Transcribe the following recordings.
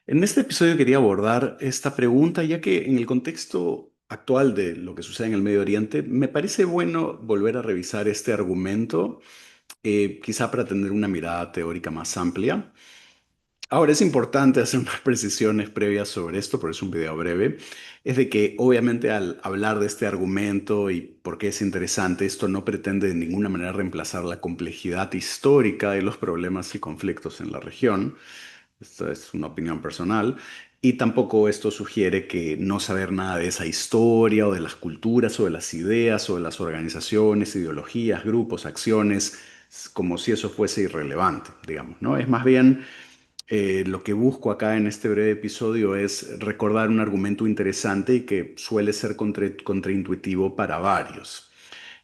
En este episodio quería abordar esta pregunta, ya que en el contexto actual de lo que sucede en el Medio Oriente, me parece bueno volver a revisar este argumento, quizá para tener una mirada teórica más amplia. Ahora, es importante hacer unas precisiones previas sobre esto, porque es un video breve. Es de que obviamente al hablar de este argumento y por qué es interesante, esto no pretende de ninguna manera reemplazar la complejidad histórica de los problemas y conflictos en la región. Esta es una opinión personal. Y tampoco esto sugiere que no saber nada de esa historia o de las culturas o de las ideas o de las organizaciones, ideologías, grupos, acciones, como si eso fuese irrelevante, digamos, ¿no? Es más bien lo que busco acá en este breve episodio es recordar un argumento interesante y que suele ser contraintuitivo para varios.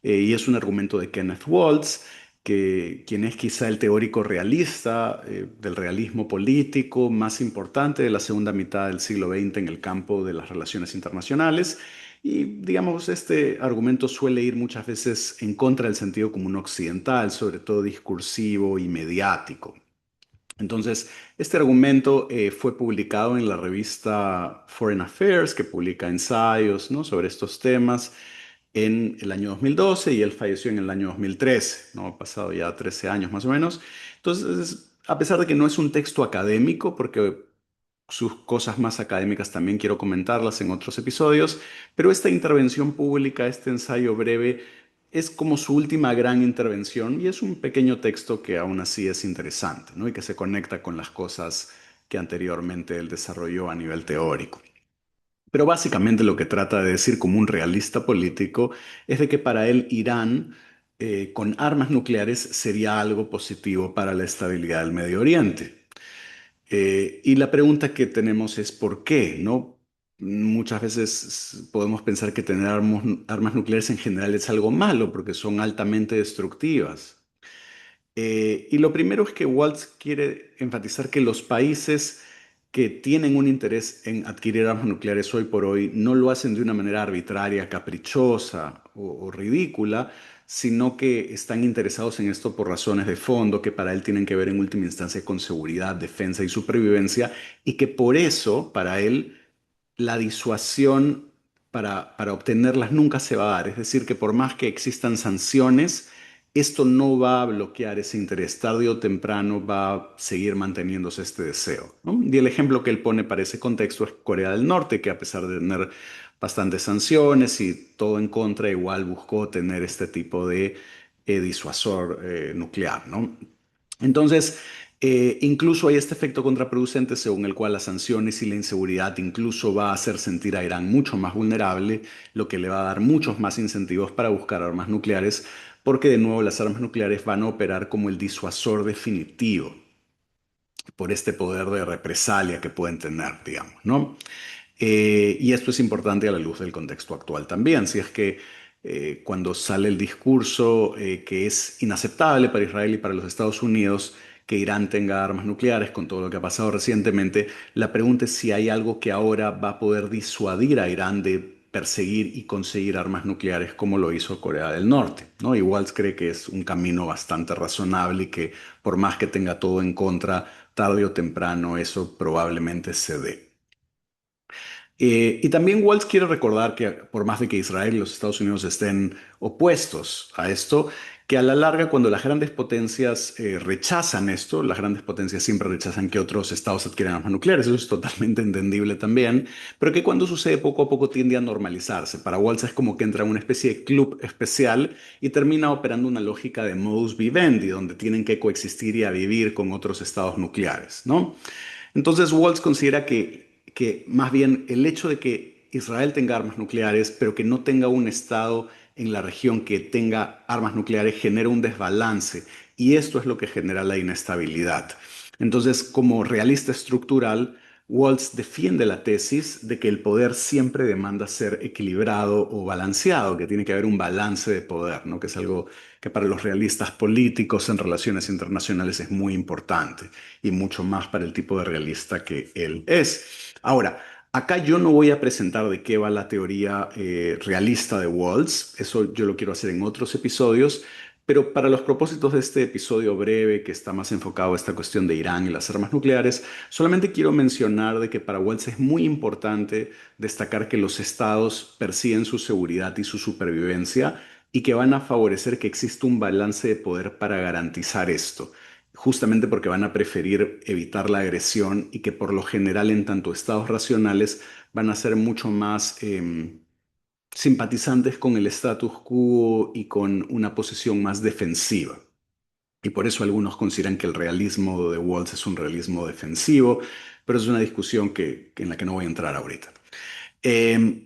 Y es un argumento de Kenneth Waltz, quien es quizá el teórico realista del realismo político más importante de la segunda mitad del siglo XX en el campo de las relaciones internacionales. Y digamos, este argumento suele ir muchas veces en contra del sentido común occidental, sobre todo discursivo y mediático. Entonces, este argumento fue publicado en la revista Foreign Affairs, que publica ensayos, ¿no?, sobre estos temas en el año 2012, y él falleció en el año 2013, ¿no? Ha pasado ya 13 años más o menos. Entonces, a pesar de que no es un texto académico, porque sus cosas más académicas también quiero comentarlas en otros episodios, pero esta intervención pública, este ensayo breve, es como su última gran intervención y es un pequeño texto que aún así es interesante, ¿no? Y que se conecta con las cosas que anteriormente él desarrolló a nivel teórico. Pero básicamente lo que trata de decir como un realista político es de que para él Irán con armas nucleares sería algo positivo para la estabilidad del Medio Oriente. Y la pregunta que tenemos es ¿por qué? ¿No? Muchas veces podemos pensar que tener armas nucleares en general es algo malo porque son altamente destructivas. Y lo primero es que Waltz quiere enfatizar que los países que tienen un interés en adquirir armas nucleares hoy por hoy no lo hacen de una manera arbitraria, caprichosa o ridícula, sino que están interesados en esto por razones de fondo que para él tienen que ver en última instancia con seguridad, defensa y supervivencia, y que por eso, para él, la disuasión para obtenerlas nunca se va a dar. Es decir, que por más que existan sanciones, esto no va a bloquear ese interés. Tarde o temprano va a seguir manteniéndose este deseo, ¿no? Y el ejemplo que él pone para ese contexto es Corea del Norte, que a pesar de tener bastantes sanciones y todo en contra, igual buscó tener este tipo de disuasor nuclear, ¿no? Entonces, incluso hay este efecto contraproducente según el cual las sanciones y la inseguridad incluso va a hacer sentir a Irán mucho más vulnerable, lo que le va a dar muchos más incentivos para buscar armas nucleares, porque de nuevo las armas nucleares van a operar como el disuasor definitivo por este poder de represalia que pueden tener, digamos, ¿no? Y esto es importante a la luz del contexto actual también, si es que cuando sale el discurso que es inaceptable para Israel y para los Estados Unidos que Irán tenga armas nucleares con todo lo que ha pasado recientemente, la pregunta es si hay algo que ahora va a poder disuadir a Irán de perseguir y conseguir armas nucleares como lo hizo Corea del Norte, ¿no? Y Waltz cree que es un camino bastante razonable y que por más que tenga todo en contra, tarde o temprano eso probablemente se dé. Y también Waltz quiere recordar que por más de que Israel y los Estados Unidos estén opuestos a esto, que a la larga cuando las grandes potencias rechazan esto, las grandes potencias siempre rechazan que otros estados adquieran armas nucleares, eso es totalmente entendible también, pero que cuando sucede poco a poco tiende a normalizarse. Para Waltz es como que entra en una especie de club especial y termina operando una lógica de modus vivendi, donde tienen que coexistir y a vivir con otros estados nucleares, ¿no? Entonces Waltz considera que más bien el hecho de que Israel tenga armas nucleares, pero que no tenga un Estado en la región que tenga armas nucleares, genera un desbalance y esto es lo que genera la inestabilidad. Entonces, como realista estructural, Waltz defiende la tesis de que el poder siempre demanda ser equilibrado o balanceado, que tiene que haber un balance de poder, ¿no? Que es algo que para los realistas políticos en relaciones internacionales es muy importante y mucho más para el tipo de realista que él es. Ahora, acá yo no voy a presentar de qué va la teoría realista de Waltz, eso yo lo quiero hacer en otros episodios, Pero para los propósitos de este episodio breve, que está más enfocado a esta cuestión de Irán y las armas nucleares, solamente quiero mencionar de que para Wells es muy importante destacar que los estados persiguen su seguridad y su supervivencia y que van a favorecer que exista un balance de poder para garantizar esto, justamente porque van a preferir evitar la agresión y que por lo general en tanto estados racionales van a ser mucho más simpatizantes con el status quo y con una posición más defensiva. Y por eso algunos consideran que el realismo de Waltz es un realismo defensivo, pero es una discusión en la que no voy a entrar ahorita. Eh,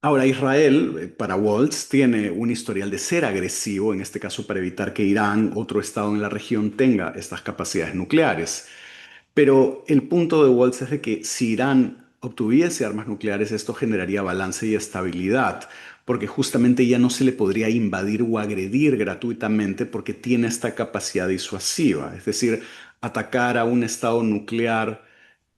Ahora, Israel, para Waltz, tiene un historial de ser agresivo, en este caso para evitar que Irán, otro estado en la región, tenga estas capacidades nucleares. Pero el punto de Waltz es de que si Irán obtuviese armas nucleares, esto generaría balance y estabilidad, porque justamente ya no se le podría invadir o agredir gratuitamente porque tiene esta capacidad disuasiva. Es decir, atacar a un estado nuclear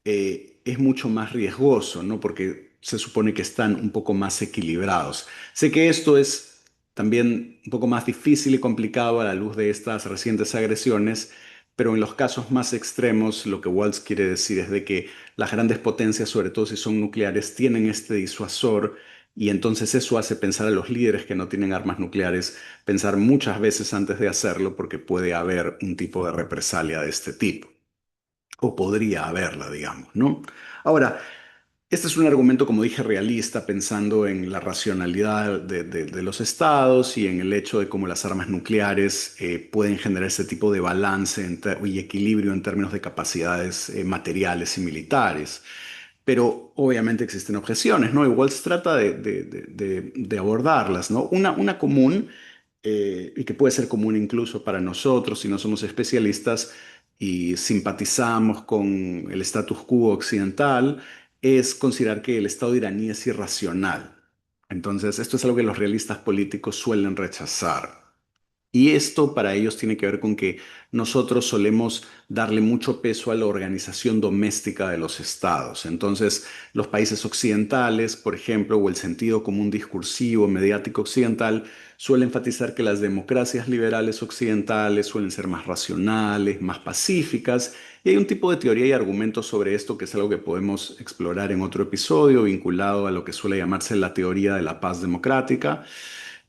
es mucho más riesgoso, ¿no? Porque se supone que están un poco más equilibrados. Sé que esto es también un poco más difícil y complicado a la luz de estas recientes agresiones, pero en los casos más extremos, lo que Waltz quiere decir es de que las grandes potencias, sobre todo si son nucleares, tienen este disuasor y entonces eso hace pensar a los líderes que no tienen armas nucleares, pensar muchas veces antes de hacerlo porque puede haber un tipo de represalia de este tipo, o podría haberla, digamos, ¿no? Ahora, este es un argumento, como dije, realista, pensando en la racionalidad de los estados y en el hecho de cómo las armas nucleares pueden generar ese tipo de balance y equilibrio en términos de capacidades materiales y militares. Pero obviamente existen objeciones, ¿no? Igual se trata de abordarlas, ¿no? Una común, y que puede ser común incluso para nosotros si no somos especialistas y simpatizamos con el status quo occidental, es considerar que el Estado iraní es irracional. Entonces, esto es algo que los realistas políticos suelen rechazar. Y esto para ellos tiene que ver con que nosotros solemos darle mucho peso a la organización doméstica de los estados. Entonces, los países occidentales, por ejemplo, o el sentido común discursivo mediático occidental, suele enfatizar que las democracias liberales occidentales suelen ser más racionales, más pacíficas. Y hay un tipo de teoría y argumentos sobre esto que es algo que podemos explorar en otro episodio vinculado a lo que suele llamarse la teoría de la paz democrática.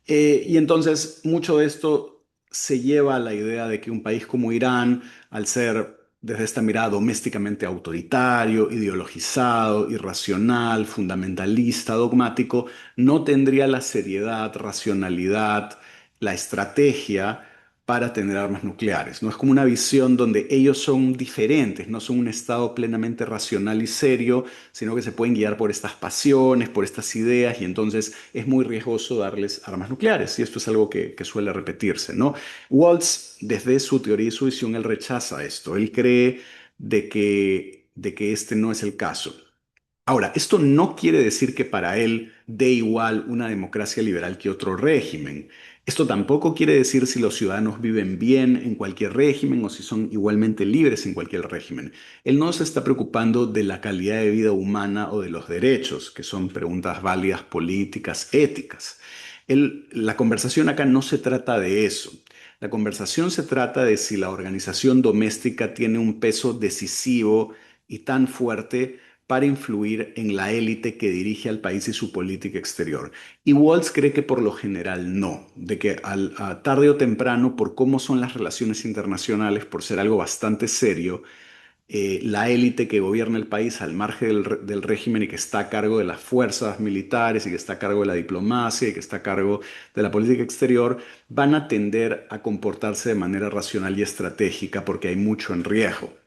Y entonces mucho de esto se lleva a la idea de que un país como Irán, al ser desde esta mirada domésticamente autoritario, ideologizado, irracional, fundamentalista, dogmático, no tendría la seriedad, racionalidad, la estrategia para tener armas nucleares. No es como una visión donde ellos son diferentes, no son un estado plenamente racional y serio, sino que se pueden guiar por estas pasiones, por estas ideas, y entonces es muy riesgoso darles armas nucleares, y esto es algo que suele repetirse, ¿no? Waltz, desde su teoría y su visión, él rechaza esto, él cree de que este no es el caso. Ahora, esto no quiere decir que para él dé igual una democracia liberal que otro régimen. Esto tampoco quiere decir si los ciudadanos viven bien en cualquier régimen o si son igualmente libres en cualquier régimen. Él no se está preocupando de la calidad de vida humana o de los derechos, que son preguntas válidas políticas, éticas. La conversación acá no se trata de eso. La conversación se trata de si la organización doméstica tiene un peso decisivo y tan fuerte para influir en la élite que dirige al país y su política exterior. Y Waltz cree que por lo general no, de que a tarde o temprano, por cómo son las relaciones internacionales, por ser algo bastante serio, la élite que gobierna el país al margen del régimen y que está a cargo de las fuerzas militares y que está a cargo de la diplomacia y que está a cargo de la política exterior, van a tender a comportarse de manera racional y estratégica porque hay mucho en riesgo.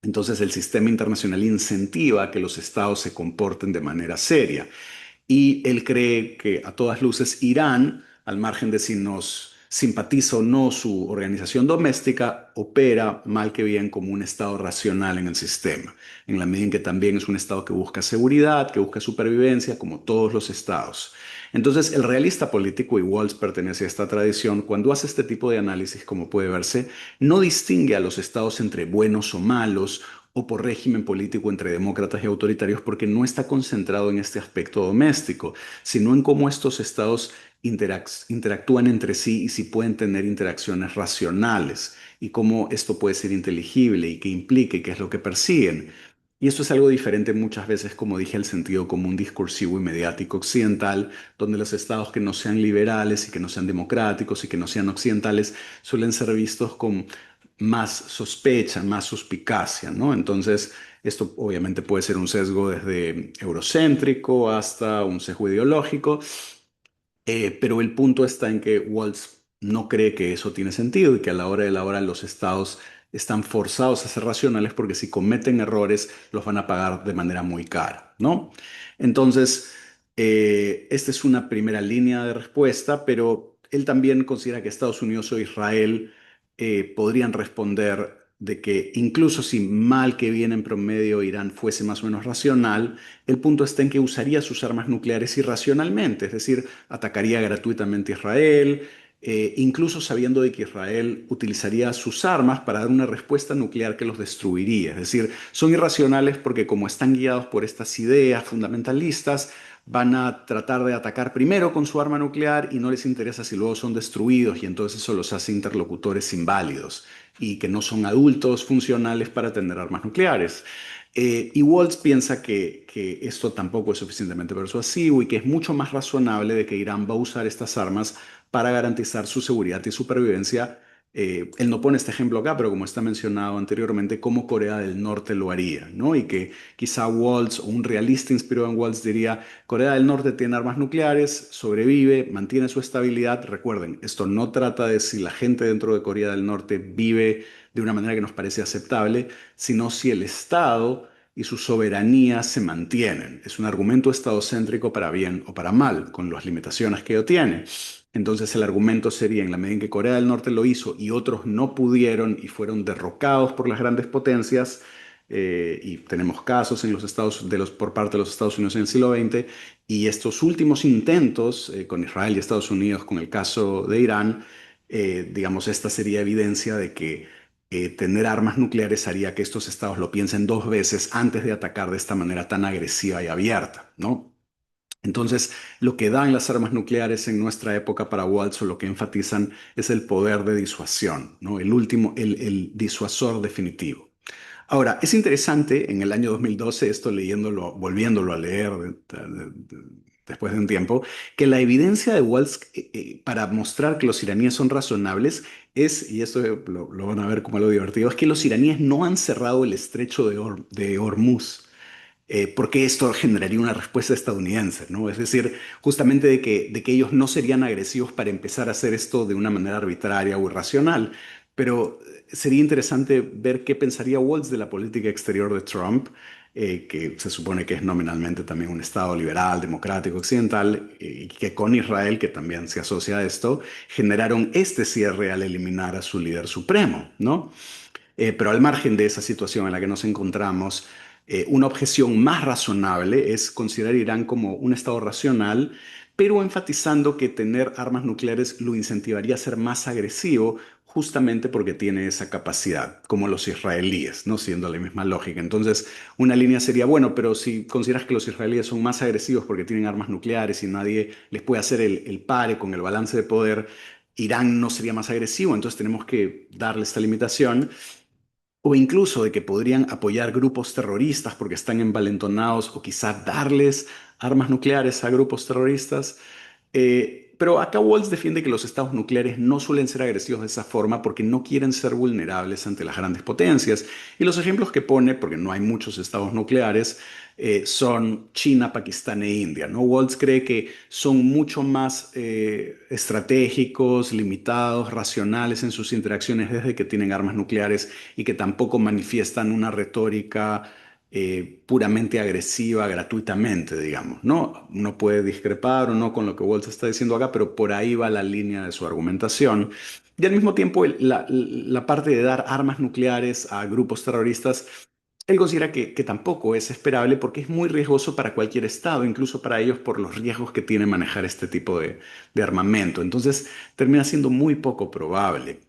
Entonces el sistema internacional incentiva que los estados se comporten de manera seria. Y él cree que a todas luces Irán, al margen de si nos simpatiza o no su organización doméstica, opera mal que bien como un estado racional en el sistema, en la medida en que también es un estado que busca seguridad, que busca supervivencia, como todos los estados. Entonces, el realista político, y Walls pertenece a esta tradición, cuando hace este tipo de análisis, como puede verse, no distingue a los estados entre buenos o malos, o por régimen político entre demócratas y autoritarios, porque no está concentrado en este aspecto doméstico, sino en cómo estos estados interactúan entre sí y si pueden tener interacciones racionales y cómo esto puede ser inteligible y qué implica y qué es lo que persiguen. Y esto es algo diferente muchas veces, como dije, al sentido común discursivo y mediático occidental, donde los estados que no sean liberales y que no sean democráticos y que no sean occidentales suelen ser vistos con más sospecha, más suspicacia, ¿no? Entonces, esto obviamente puede ser un sesgo desde eurocéntrico hasta un sesgo ideológico, pero el punto está en que Waltz no cree que eso tiene sentido y que a la hora de la hora los estados están forzados a ser racionales porque si cometen errores los van a pagar de manera muy cara, ¿no? Entonces, esta es una primera línea de respuesta, pero él también considera que Estados Unidos o Israel podrían responder de que incluso si mal que bien en promedio Irán fuese más o menos racional, el punto está en que usaría sus armas nucleares irracionalmente, es decir, atacaría gratuitamente a Israel, incluso sabiendo de que Israel utilizaría sus armas para dar una respuesta nuclear que los destruiría. Es decir, son irracionales porque como están guiados por estas ideas fundamentalistas, van a tratar de atacar primero con su arma nuclear y no les interesa si luego son destruidos y entonces eso los hace interlocutores inválidos y que no son adultos funcionales para tener armas nucleares. Y Waltz piensa que esto tampoco es suficientemente persuasivo y que es mucho más razonable de que Irán va a usar estas armas para garantizar su seguridad y supervivencia. Él no pone este ejemplo acá, pero como está mencionado anteriormente, cómo Corea del Norte lo haría, ¿no? Y que quizá Waltz o un realista inspirado en Waltz diría, Corea del Norte tiene armas nucleares, sobrevive, mantiene su estabilidad. Recuerden, esto no trata de si la gente dentro de Corea del Norte vive de una manera que nos parece aceptable, sino si el Estado y su soberanía se mantienen. Es un argumento estadocéntrico para bien o para mal, con las limitaciones que ello tiene. Entonces el argumento sería, en la medida en que Corea del Norte lo hizo y otros no pudieron y fueron derrocados por las grandes potencias, y tenemos casos en los estados por parte de los Estados Unidos en el siglo XX, y estos últimos intentos con Israel y Estados Unidos, con el caso de Irán, digamos, esta sería evidencia de que tener armas nucleares haría que estos estados lo piensen dos veces antes de atacar de esta manera tan agresiva y abierta, ¿no? Entonces, lo que dan las armas nucleares en nuestra época para Waltz o lo que enfatizan es el poder de disuasión, ¿no? El último, el disuasor definitivo. Ahora, es interesante en el año 2012, esto leyéndolo, volviéndolo a leer después de un tiempo, que la evidencia de Waltz para mostrar que los iraníes son razonables es, y esto lo van a ver como algo divertido, es que los iraníes no han cerrado el estrecho de Hormuz, porque esto generaría una respuesta estadounidense, ¿no? Es decir, justamente de que ellos no serían agresivos para empezar a hacer esto de una manera arbitraria o irracional. Pero sería interesante ver qué pensaría Waltz de la política exterior de Trump, que se supone que es nominalmente también un Estado liberal, democrático, occidental, y que con Israel, que también se asocia a esto, generaron este cierre al eliminar a su líder supremo, ¿no? Pero al margen de esa situación en la que nos encontramos, una objeción más razonable es considerar Irán como un estado racional, pero enfatizando que tener armas nucleares lo incentivaría a ser más agresivo justamente porque tiene esa capacidad, como los israelíes, ¿no? Siendo la misma lógica. Entonces, una línea sería, bueno, pero si consideras que los israelíes son más agresivos porque tienen armas nucleares y nadie les puede hacer el pare con el balance de poder, Irán no sería más agresivo, entonces tenemos que darle esta limitación. O incluso de que podrían apoyar grupos terroristas porque están envalentonados o quizá darles armas nucleares a grupos terroristas. Pero acá Waltz defiende que los estados nucleares no suelen ser agresivos de esa forma porque no quieren ser vulnerables ante las grandes potencias. Y los ejemplos que pone, porque no hay muchos estados nucleares, son China, Pakistán e India, ¿no? Waltz cree que son mucho más estratégicos, limitados, racionales en sus interacciones desde que tienen armas nucleares y que tampoco manifiestan una retórica puramente agresiva gratuitamente, digamos, ¿no? Uno puede discrepar o no con lo que Waltz está diciendo acá, pero por ahí va la línea de su argumentación. Y al mismo tiempo, la parte de dar armas nucleares a grupos terroristas, él considera que tampoco es esperable porque es muy riesgoso para cualquier estado, incluso para ellos por los riesgos que tiene manejar este tipo de armamento. Entonces, termina siendo muy poco probable.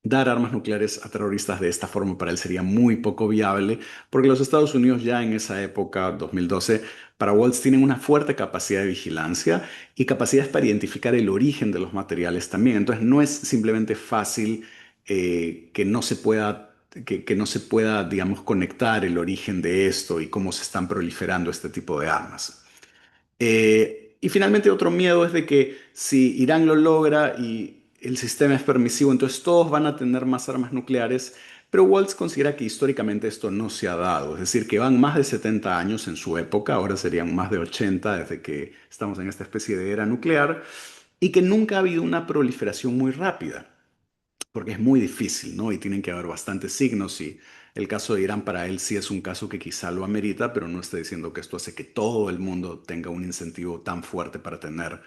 dar armas nucleares a terroristas de esta forma para él sería muy poco viable, porque los Estados Unidos ya en esa época, 2012, para Waltz tienen una fuerte capacidad de vigilancia y capacidades para identificar el origen de los materiales también. Entonces no es simplemente fácil que no se pueda, que no se pueda, digamos, conectar el origen de esto y cómo se están proliferando este tipo de armas. Y finalmente otro miedo es de que si Irán lo logra y el sistema es permisivo, entonces todos van a tener más armas nucleares, pero Waltz considera que históricamente esto no se ha dado, es decir, que van más de 70 años en su época, ahora serían más de 80 desde que estamos en esta especie de era nuclear, y que nunca ha habido una proliferación muy rápida porque es muy difícil, ¿no? Y tienen que haber bastantes signos y el caso de Irán para él sí es un caso que quizá lo amerita, pero no está diciendo que esto hace que todo el mundo tenga un incentivo tan fuerte para tener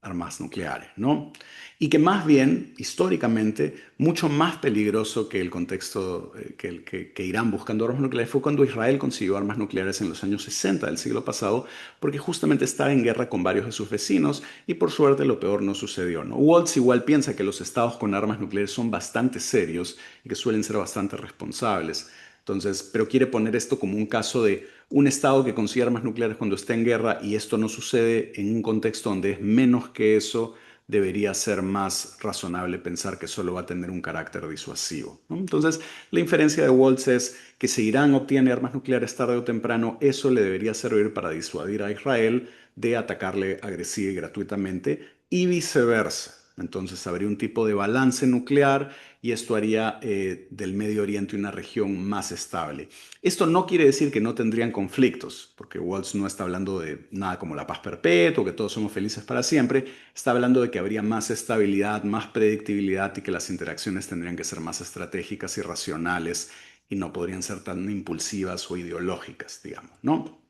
armas nucleares, ¿no? Y que más bien, históricamente, mucho más peligroso que el contexto que Irán buscando armas nucleares fue cuando Israel consiguió armas nucleares en los años 60 del siglo pasado, porque justamente estaba en guerra con varios de sus vecinos y por suerte lo peor no sucedió, ¿no? Waltz igual piensa que los estados con armas nucleares son bastante serios y que suelen ser bastante responsables. Entonces, pero quiere poner esto como un caso de un estado que consigue armas nucleares cuando está en guerra y esto no sucede en un contexto donde es menos que eso, debería ser más razonable pensar que solo va a tener un carácter disuasivo, ¿no? Entonces, la inferencia de Waltz es que si Irán obtiene armas nucleares tarde o temprano, eso le debería servir para disuadir a Israel de atacarle agresiva y gratuitamente y viceversa. Entonces habría un tipo de balance nuclear y esto haría del Medio Oriente una región más estable. Esto no quiere decir que no tendrían conflictos, porque Waltz no está hablando de nada como la paz perpetua, que todos somos felices para siempre, está hablando de que habría más estabilidad, más predictibilidad y que las interacciones tendrían que ser más estratégicas y racionales y no podrían ser tan impulsivas o ideológicas, digamos, ¿no?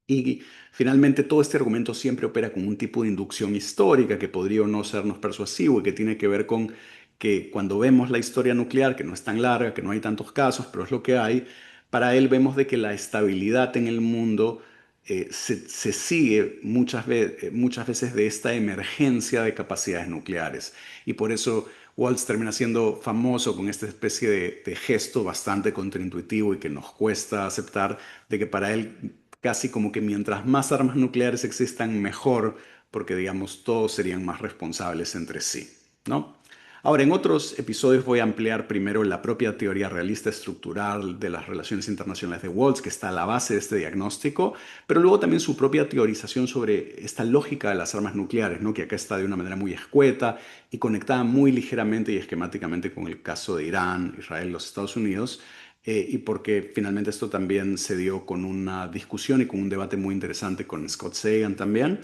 Y finalmente todo este argumento siempre opera con un tipo de inducción histórica que podría o no sernos persuasivo y que tiene que ver con que cuando vemos la historia nuclear, que no es tan larga, que no hay tantos casos, pero es lo que hay, para él vemos de que la estabilidad en el mundo se sigue muchas veces de esta emergencia de capacidades nucleares. Y por eso Waltz termina siendo famoso con esta especie de gesto bastante contraintuitivo y que nos cuesta aceptar de que para él casi como que mientras más armas nucleares existan, mejor, porque digamos, todos serían más responsables entre sí, ¿no? Ahora, en otros episodios voy a ampliar primero la propia teoría realista estructural de las relaciones internacionales de Waltz, que está a la base de este diagnóstico, pero luego también su propia teorización sobre esta lógica de las armas nucleares, ¿no? Que acá está de una manera muy escueta y conectada muy ligeramente y esquemáticamente con el caso de Irán, Israel, los Estados Unidos, y porque finalmente esto también se dio con una discusión y con un debate muy interesante con Scott Sagan también.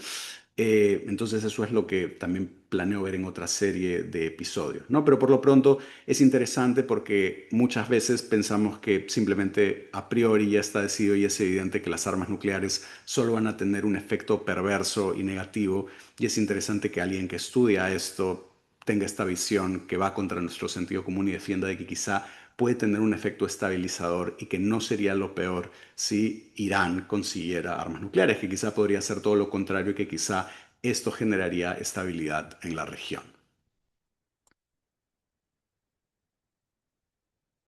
Entonces eso es lo que también planeo ver en otra serie de episodios, ¿no? Pero por lo pronto es interesante porque muchas veces pensamos que simplemente a priori ya está decidido y es evidente que las armas nucleares solo van a tener un efecto perverso y negativo y es interesante que alguien que estudia esto tenga esta visión que va contra nuestro sentido común y defienda de que quizá puede tener un efecto estabilizador y que no sería lo peor si Irán consiguiera armas nucleares, que quizá podría ser todo lo contrario y que quizá esto generaría estabilidad en la región.